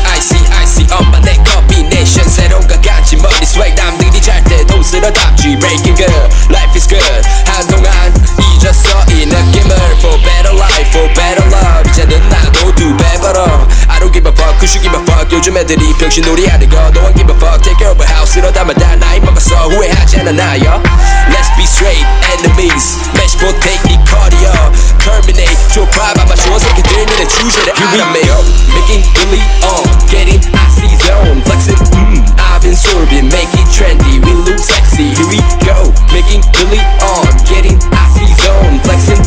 icy 엄마네 combination 새로운 가같이 머리 swag 남들이 잘 때도 쓸어담지 breaking good life is good 한동안 잊었어 이 느낌을 for better life for better love 이제는 나도 두 배 벌어 I don't give a fuck who should give a fuck 요즘 애들이 병신놀이 하는 거 No one give a fuck take over house로 담아다 나이 먹었어 후회하지 않아 나요 Let's be straight enemies match 못해 이 cardio terminate 좁아 봐봐 좋은 새끼들 눈에 주제를 알아매요 making really getting icy zone flexing I've been sorbing make it trendy we look sexy here we go making really getting icy zone flexing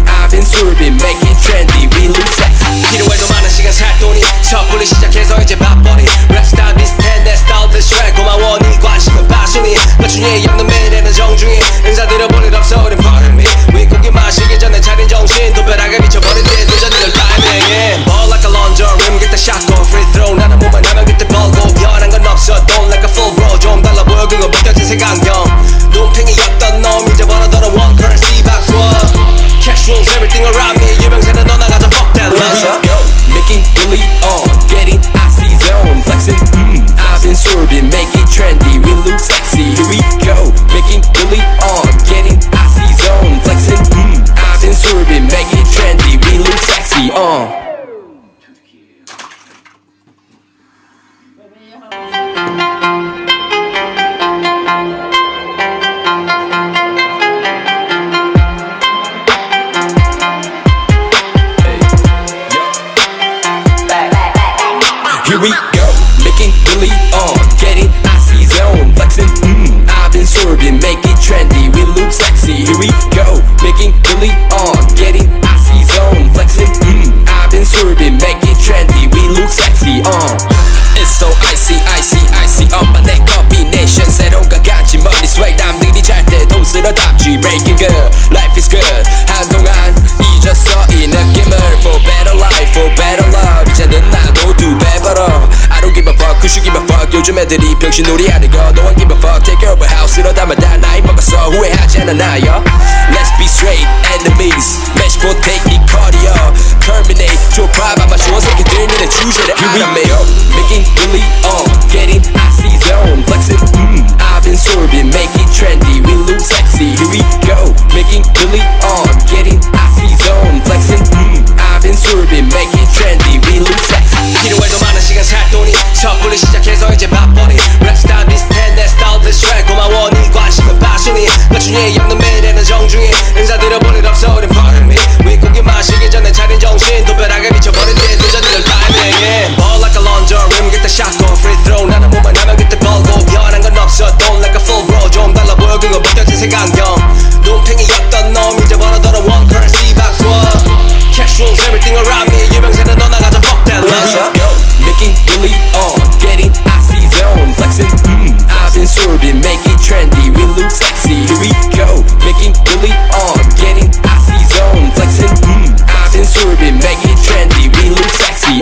I've been sorbing make it trendy we look sexy 필요해 더 많은 시간 살 돈이 섣불리 시작해서 이제 밥벌이 랩스타일 비슷해 내 스타일 대쉬 고마워 네 관심은 바순이 맞춤이 없는 미래는 정중히 인사드려 볼 일 없어 우린 pardon me 윗고기 마시기 전에 차린 정신 도배락에 미쳐버린 뒤에 늦어지는 타이밍 Ball like a laundry rim get the shot go free throw 나는 몸만 하면 그때 벌고 변한 건 없어 don't like a full bro 좀 달라 보여 그거 벗겨진 색안경 눈탱이였던 놈 이제 벌어더러 one currency 바꿔 Cash rules everything around me 유명세는 너 나가자 fuck that love making really getting icy zone flexing I've been sorbing make it trendy we look sexy here we go making really getting icy zone flexing I've been sorbing make it trendy we look sexy Here we go, making really getting icy zone flexing I've been sorbing, make it trendy, we look sexy Here we go, making really getting icy zone flexing I've been sorbing, make it trendy, we look sexy It's so icy 엄마 내 combination 새로운 가같이 머리 swag 남들이 잘 때도 쓸어담지 breaking good, life is good 한동안 잊었어 이 느낌을 for better life, for better love 이제는 나도 두 배 벌어 I don't give a fuck who should give a fuck 요즘 애들이 병신놀이 하는 거 No one give a fuck take over house로 담아다 나이 먹었어 후회하지 않아 나요 Let's be straight enemies match 못해 이 cardio terminate 좁아 봐봐 좋은 새끼들 눈에 주제를 알아매요 making really getting icy zone flexing I've been sorbing make it trendy we look sexy here we go making really getting icy zone flexing I've been sorbing make it trendy we look sexy 필요해 더 많은 시간 살 돈이 섣불리 시작해서 이제 밥벌이 랩스타일 비슷해 내 스타일 대쉬 고마워 네 관심은 바순이 맞춤이 없는 미래는 정중히 인사드려 볼 일 없어 우린 pardon me 윗고기 마시기 전에 차린 정신 도배락에 미쳐버린 뒤에 늦어지는 타이밍 Ball like a laundry rim get the shot go free throw 나는 몸만 하면 그때 벌고 변한 건 없어 don't like a full bro 좀 달라 보여 그거 벗겨진 색안경 눈탱이였던 놈 이제 벌어더러 one currency 바꿔 Cash rules everything around me 유명세는 너 나가자 fuck that love making really getting icy zone flexing I've been sorbing make it trendy we look sexy here we go making really getting icy zone flexing I've been sorbing make it trendy we look sexy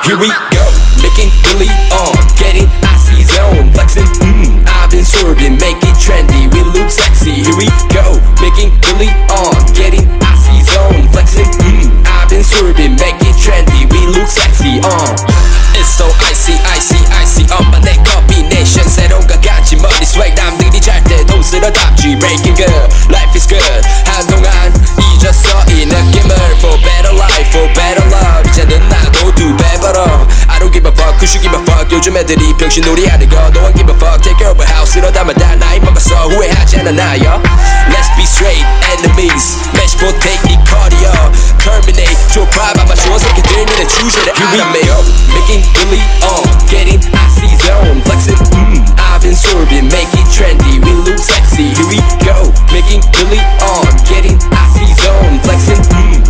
Here we go, making really getting icy zone flexing I've been sorbing, make it trendy, we look sexy Here we go, making really getting icy zone flexing I've been sorbing, make it trendy, we look sexy It's so icy 엄마 내 combination 새로운 가같이 머리 swag 남들이 잘 때도 쓸어담지 breaking good, life is good 한동안 잊었어 이 느낌을 for better life, for better love 이제는 나도 두 배 벌어 I don't give a fuck who should give a fuck 요즘 애들이 병신놀이 하는 거 No one give a fuck take over house로 담아다 나이 먹었어 후회하지 않아 나요 Let's be straight enemies match 못해 이 cardio terminate 좁아 봐봐 좋은 새끼들 눈에 주제를 알아매요 making really getting icy zone flexing I've been sorbing make it trendy we look sexy here we go making really getting icy zone flexing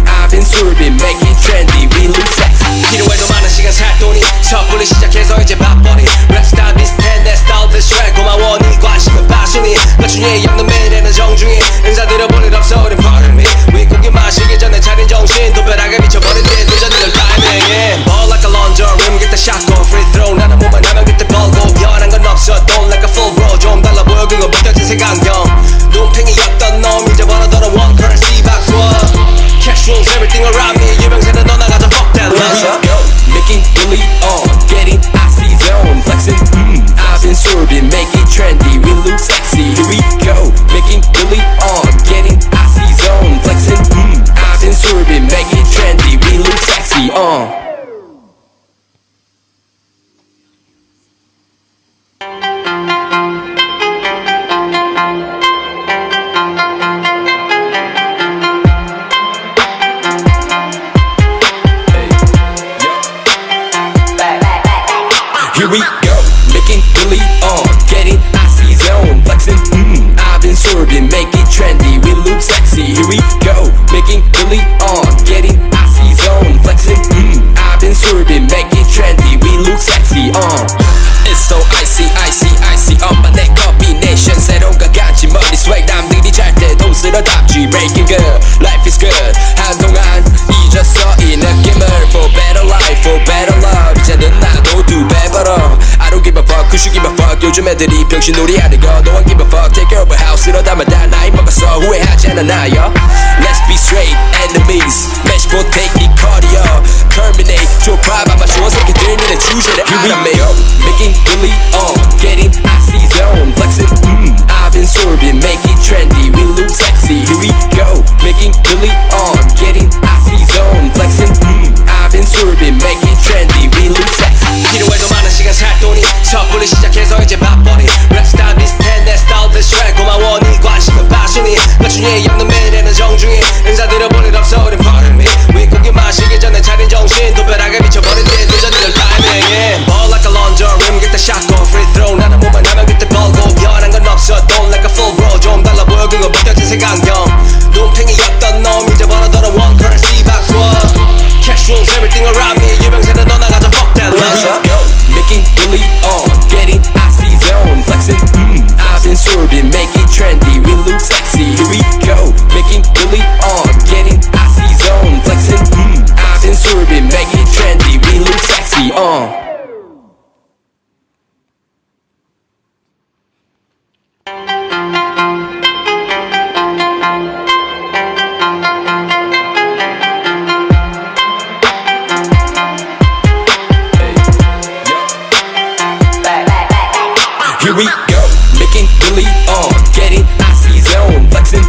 I've been sorbing make it trendy we look sexy 필요해 더 많은 시간 살 돈이 섣불리 시작해서 이제 밥벌이 랩스타일 비슷해 내 스타일 대쉬 고마워 네 관심은 바순이 맞춤이 없는 미래는 정중히 인사드려 볼 일 없어 우린 pardon me 윗고기 마시기 전에 차린 정신 도배락에 미쳐버린 듯 늦었니 널 타이밍에 Ball like a launcher rim get the shotgun free throw 나는 몸만 하면 그때 벌고 변한 건 없어 don't like a full bro 좀 달라 보여 그거 벗겨진 색안경 눈팽이였던 놈 이제 벌어더러 one currency 바꿔 Cash rules everything around me 유명세는 너 나가자 fuck that loser Making really on getting icy zone flexing I've been serving make it trendy we look sexy here we go making really on getting icy zone flexing I've been serving make it trendy we look sexy Here we go, making really on, getting icy zone, flexing, I've been serving, make it trendy, we look sexy. Here we go, making really on, getting icy zone, flexing, I've been serving, make it trendy, we look sexy. It's so icy, icy, icy, on my neck combination. 새로운가 같이 머리 swag, 남들이 잘 때도 쓸어담지. Breaking good, life is good. 한동안 잊었어 이 느낌을. For better life, for better love. 이제는 나도 두 배 벌어. I don't give a fuck, who should give a fuck. 요즘 애들이 병신놀이 하는 거. No one give a fuck, take care of a house. 이러다만 다 나이 먹었어. 후회하지 않아 나요. Let's be straight, enemies. Match potato cardio. Terminate, 좁아 봐봐 좋은 새끼들 니네 주제를 알아매요. Making really on, getting icy zone, flexing, I've been serving, make it trendy, we look sexy, here we go, making really on, getting icy zone, flexing, I've been serving, make it trendy, we look sexy. 필요해 더 많은 시간 살 돈이 섣불리 시작해서 이제 밥벌이 랩스타일 비슷해 내 스타일 대쉬 고마워 네 관심은 바순이 나중에 없는 매일에는 정중히 인사드려 볼 일 없어 우린 pardon me 윗고기 마시기 전에 차린 정신 도배하게 미쳐버린 듯 늦었니 널 타이밍에 Ball like a launcher rim get the shotgun free throw 나는 몸만 하면 그때 벌고 변한 건 없어 don't like a full bro 좀 달라 보여 그거 벗겨진 색안경 눈팽이였던 놈 이제 벌어더러 one currency 바꿔 Cash rules everything around me 유명세는 너 나가자 fuck that loser Making really on, getting icy zone, flexing, I've been serving, make it trendy, we look sexy, here we go, making really on, getting icy zone, flexing, I've been serving, make it trendy, we look sexy, Here we go, making really on, getting icy zone, flexing,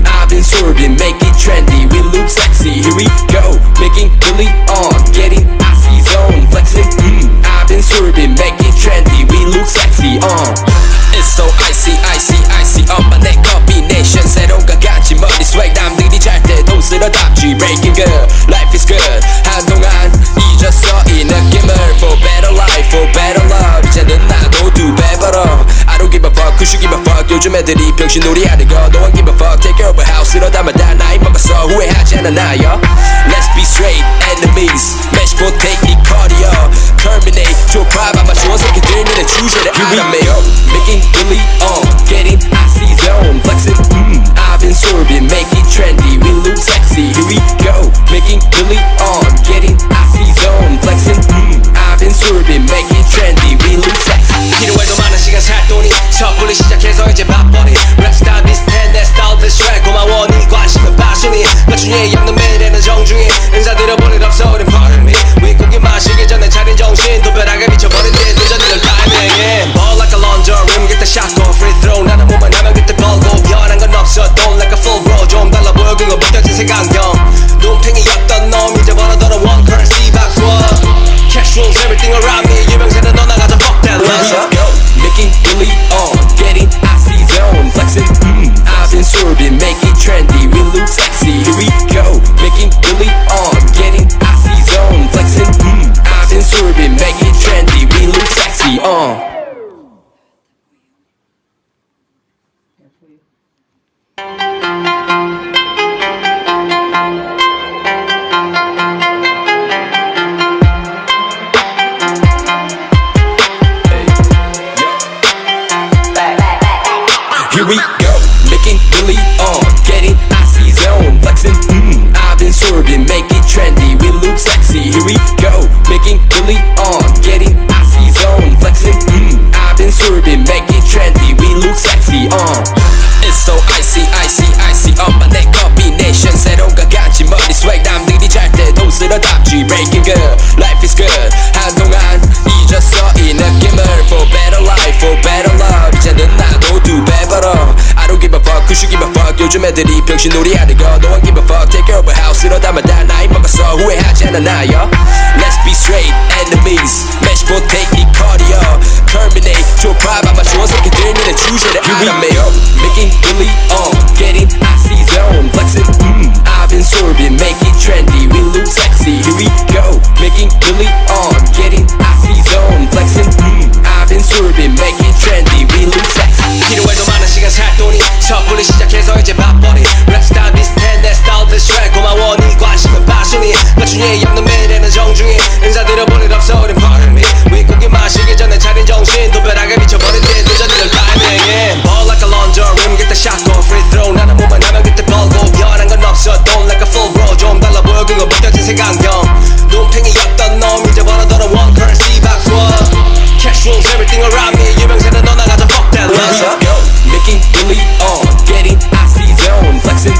I've been serving, make it trendy, we look sexy. Here we go, making really on, getting icy zone, flexing, I've been serving, make it trendy, we look sexy. It's so icy, icy, icy, on my neck combination. 새로운가 같이 머리 swag, 남들이 잘 때도 쓸어담지. Breaking good, life is good. 한동안 잊었어 이 느낌을. For better life, for better love. 이제는 나도 두 배 벌어. I don't give a fuck, who should give a fuck. 요즘 애들이 병신놀이 하는 거. No one give a fuck, take care of a house. 이러다만 다 나이 먹었어. 후회하지 않아 나요. Let's be straight, enemies. Match potato cardio. Terminate, 좁아 봐봐 좋은 새끼들 니네 주제를 알아매요. Making really on, getting icy zone, flexing, I've been serving, make it trendy, we look sexy, here we go, making really on, getting icy zone, flexing, I've been serving, make it trendy, we look sexy. 필요해 더 많은 시간 살 돈이 섣불리 시작해서 이제 밥벌이 랩스타일 비슷해 내 스타일 대쉬 고마워 네 관심은 바순이 나중에 없는 매일에는 정중히 인사드려 볼 일 없어 우린 pardon me 윗고기 마시기 전에 차린 정신 도배하게 미쳐버린 듯 늦었니 널 타이밍에 Ball like a launcher rim get the shotgun free throw 나는 몸만 하면 그때 벌고 변한 건 없어 don't like a full bro 좀 달라 보여 그거 벗겨진 색안경 눈팽이였던 놈 이제 벌어더러 one currency 바꿔 Cash rules everything around me 유명 쓸어담지 breaking good life is good 한동안 잊었어 이 느낌을 for better life for better love 이제는 나도 두 배 벌어 I don't give a fuck who should give a fuck 요즘 애들이 병신놀이 하는 거 No one give a fuck take care of a house 이러다만 다 나이 먹었어 후회하지 않아 나요 Let's be straight enemies match potato 이 cardio terminate 좁아 아마 좋은 새끼들 니네 주제를 알아매요 making really getting icy zone flexing I've been sorbing make it trendy we look sexy here we go making really getting icy zone flexing I've been sorbing make it trendy we look sexy 필요해도 많은 시간 살 돈이 섣불리 시작해서 이제 밥벌이 랩스타일 비슷해 내 스타일 대쉬 고마워 네 관심은 바순이 맞춤에 없는 매일에는 정중히 인사드려 볼 일 없어 우린 pardon me 윗고기 마시기 전에 차린 정신 도배하게 미쳐버린 뒤 늦어 니들 타이밍에 Ball like a laundry room get the shot go free throw 나는 몸만 하면 그때 벌고 변한 건 없어 don't like a full bro 좀 달라 보여 그거 벗겨진 색안경 눈탱이였던 놈 이제 벌어더러 one currency 바꿔 cash rules everything around me 유명세는 너 나가자 fuck that love making really getting icy zone flexing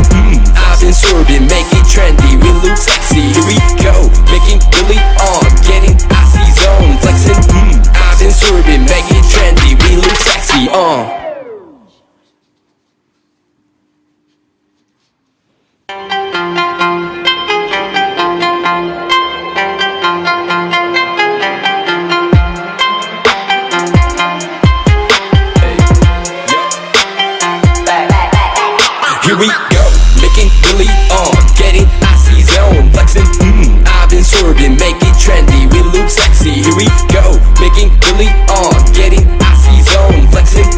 I've been sorbing make it trendy we look sexy here we go making really getting icy zone flexing I've been sorbing make it trendy we look sexy Here we go, making really getting icy zone flexing I've been sorbing, make it trendy, we look sexy Here we go, making really getting icy zone flexing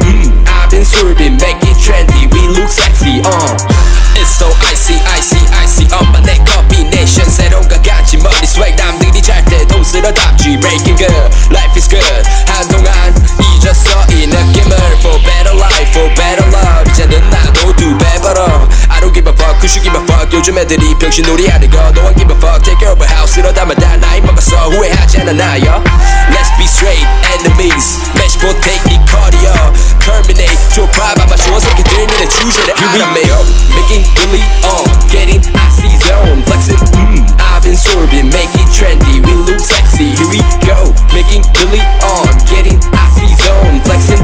I've been sorbing, make it trendy, we look sexy It's so icy, icy, icy my neck combination 새로운 같이 머리 swag 남들이 잘 때도 쓸어담지 breaking good, life is good 한동안 잊었어 이 느낌을 for better life, for better love 이제는 나도 두 배 벌어 I don't give a fuck who should give a fuck 요즘 애들이 병신놀이 하는 거 No one give a fuck take care of a house 이러다만 다 나이 먹었어 후회하지 않아 나요 Let's be straight enemies match potato 이 cardio terminate 좁아 아마 좋은 새끼들 니네 주제를 알아매요 making really getting icy zone flexing I've been sorbing make it trendy we look sexy here we go making really getting icy zone flexing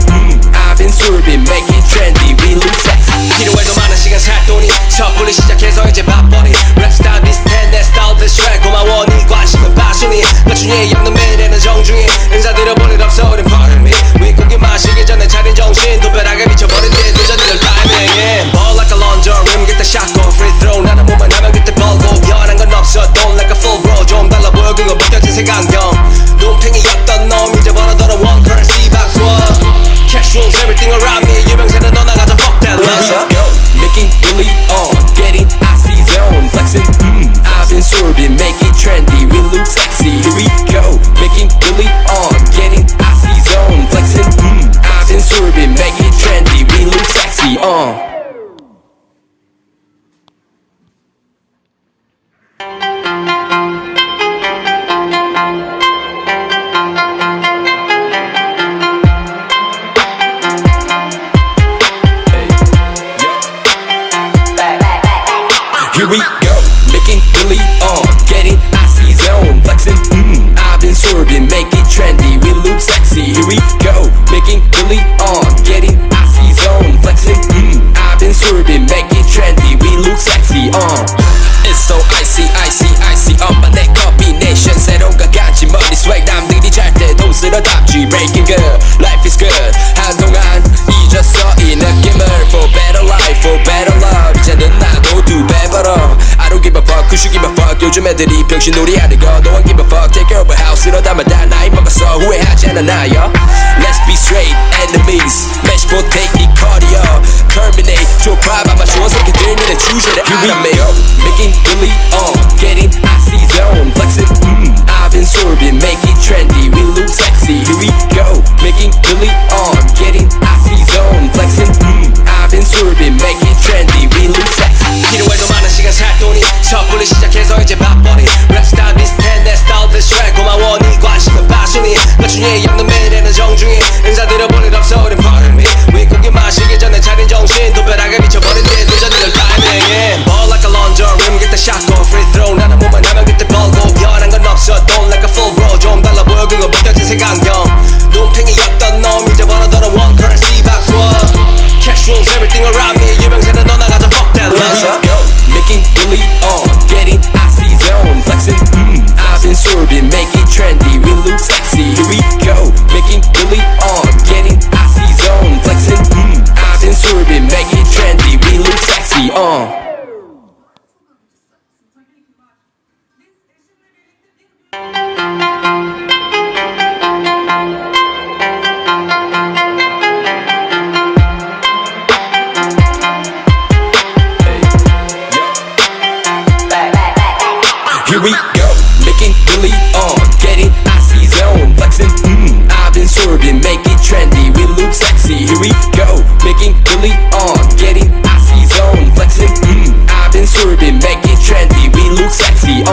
I've been sorbing make it trendy we look sexy 필요해도 많은 시간 살 돈이 섣불리 시작해서 이제 밥벌이 랩스타일 비슷해 내 스타일 대쉬 고마워 네 관심은 바순이 맞춤에 없는 매일에는 정중히 인사드려 볼 일 없어 우린 pardon me 윗고기 마시기 전에 차린 정신 도배하게 미쳐버린 뒤 늦어 니들 타이밍에 Ball like a laundry room get the shot go free throw 나는 몸만 하면 그때 벌고 변한 건 없어 don't like a full bro 좀 달라 보여 그거 벗겨진 색안경 눈탱이였던 놈 이제 벌어더러 one currency 바꿔 cash rules everything around me 유명세는 너 나가자 fuck that love making really getting icy zone flexing I've been sorbing make it trendy we look sexy here we go making really getting icy zone flexing I've been sorbing make it trendy we look sexy Here we go, making really getting icy zone flexing I've been sorbing, make it trendy, we look sexy Here we go, making really getting icy zone flexing I've been sorbing, make it trendy, we look sexy It's so icy, icy, icy my neck combination 새로운 같이 머리 swag 남들이 잘 때도 쓸어담지 breaking good, life is good 한동안 잊었어 이 느낌을 for better life, for better love 이제는 나도 두 배 벌어 I don't give a fuck who should give a fuck 요즘 애들이 병신놀이 하는 거 No one give a fuck take care of a house 이러다만 다 나이 먹었어 후회하지 않아 나요 Let's be straight enemies match potato 이 cardio terminate 좁아 아마 좋은 새끼들 니네 주제를 알아매요 making really getting icy zone flexing I've been sorbing make it trendy we look sexy here we go making really getting icy zone flexing I've been sorbing make it trendy we look sexy 필요해도 많은 시간 살 돈이 섣불리 시작해서 이제 밥벌이 랩스타일 비슷해 내 스타일 대쉬 고마워 네 관심은 바순이 맞춤에 없는 매일에는 정중히 인사드려 볼 일 없어 우린 pardon me 윗고기 마시기 전에 차린 정신 도배하게 미쳐버린 뒤 늦어 니들 타이밍에 Ball like a laundry room get the shot go free throw 나는 몸만 하면 그때 벌고 swerving, make it trendy, we look sexy. Here we go, making Billy on, getting icy zone, flexing. I've been swerving, make it trendy, we look sexy. Here we go, making Billy on, getting icy zone, flexing. I've been swerving, make it trendy, we look sexy. Here we go, making Billy on, getting icy zone, flexing. I've been swerving, make it trendy, we look sexy.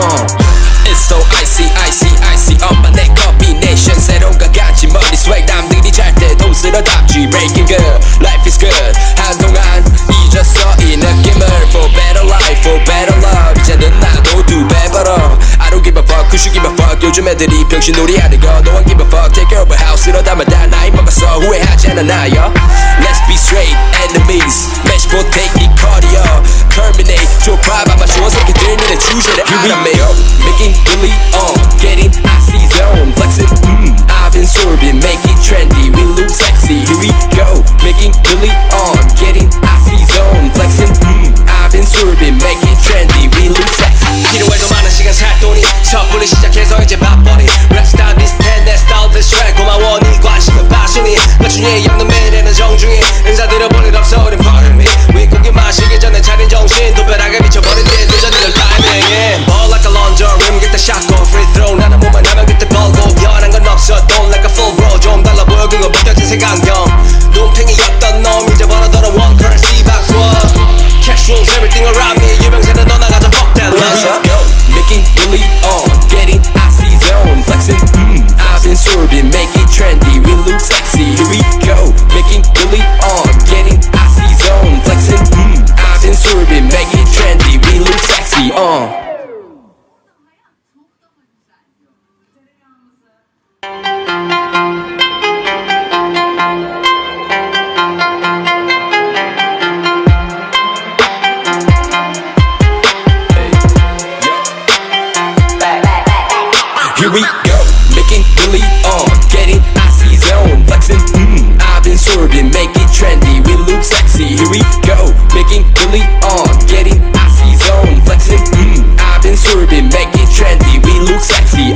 It's so icy, icy, icy. 엄마 내 combination 새로운 가지 머리 swag 남들이 잘 때도 쓸어담지. Breaking good, life is good. 한동안 잊었어 이 느낌을. For better life, for better love. 이제는 나도 두 배 벌어. I don't give a fuck, who should give a fuck. 요즘 애들이 병신놀이 하는 거 No one give a fuck. Take care of a house 이러다만 다 나이 먹었어. 후회하지 않아 나요. Let's be straight enemies. Match potato cardio. Terminate 좁아봐봐 좋은 새끼들 눈에 주제를 알아매요. Making Billy on, getting icy zone, flexing. I've been swerving, make it trendy, we look sexy. Here we go, making Billy on, getting icy zone, flexing. I've been swerving, make it trendy, we look sexy. 필요해 더 많은 시간 살 돈이 섣불리 시작해서 이제 밥벌이 랩스타일 비슷해 내 스타일 디스트랙 고마워 네 관심은 passion이 맞춤이 없는 매일에는 정중히 인사드려 볼 일 없어 우린 pardon me 윗고기 마시기 전에 차린 정신 도배하게 미쳐버린 뒤 늦은 이들 타이밍 Ball like a laundry rim get the shot go free throw 나는 몸만 하면 그때 벌고 변한 건 없어 don't like a full bro 좀 달라 보여 그거 벗겨진 색안경 눈탱이였던 놈 이제 벌어더러 one currency 바꿔 Cash rules everything around me 유명세는 너 나가자 fuck that Let's go, making Billy on, getting icy zone, flexing. I've been swerving, make it trendy, we look sexy. Here we go, making Billy on, getting icy zone, flexing. I've been swerving, make it trendy, we look sexy. Here we go, making Billy on, getting icy zone, flexing. I've been swerving, make it trendy, we look sexy. Here we go, making Billy on, getting icy zone, flexing. I've been swerving, make it trendy, we look sexy.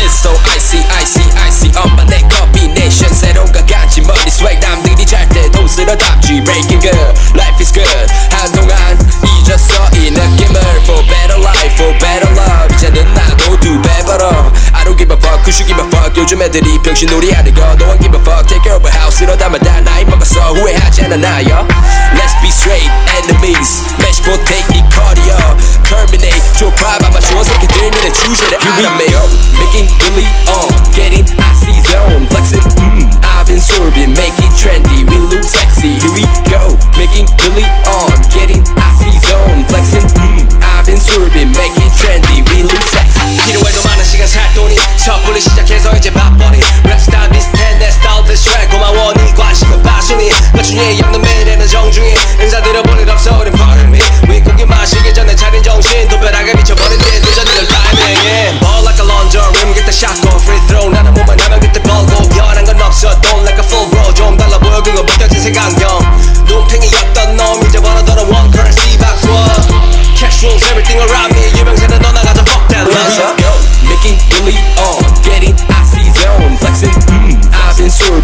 It's so icy, icy, icy. 엄마 내 combination 새로운 가지 머리 swag 남들이 잘 때도 쓸어담지. Breaking good, life is good. 한동안 잊었어 이 느낌을. For better life, for better love. 이제는 나도 두 배 벌어. I don't give a fuck, who should give a fuck. 요즘 애들이 병신놀이 하는 거 No one give a fuck. Take care of a house 이러다만 다 나이 먹었어. 후회하지 않아 나요. Let's be straight enemies. Match potato cardio. Terminate 좁아봐봐 좋은 새끼들 눈에 주제를 알아매요. Making Billy on, getting icy zone, flexing. I've been swerving, make it trendy, we look sexy. Here we go, making Billy on, getting icy zone, flexing. I've been swerving, make it trendy, we look sexy. 필요해 더 많은 시간 살 돈이 섣불리 시작해서 이제 밥벌이 랩스타일 비슷해 내 스타일 디스트랙 고마워 네 관심은 passion이 맞춤이 없는 매일에는 정중히 인사드려 볼 일 없어 우린 pardon me 윗고기 마시기 전에 차린 정신 도배하게 미쳐버린 뒤 늦은 이들 타이밍 Ball like a laundry rim get the shot go free throw 나는 몸만 하면 그때 벌고 변한 건 없어 don't like a full bro 좀 달라 보여 그거 벗겨진 색안경 눈탱이였던 놈 이제 벌어더러 one currency 바꿔 Cash rules everything around me 유명세는 너 나가자 fuck that Let's go, making Billy on, getting icy zone, flexing. I've been swerving.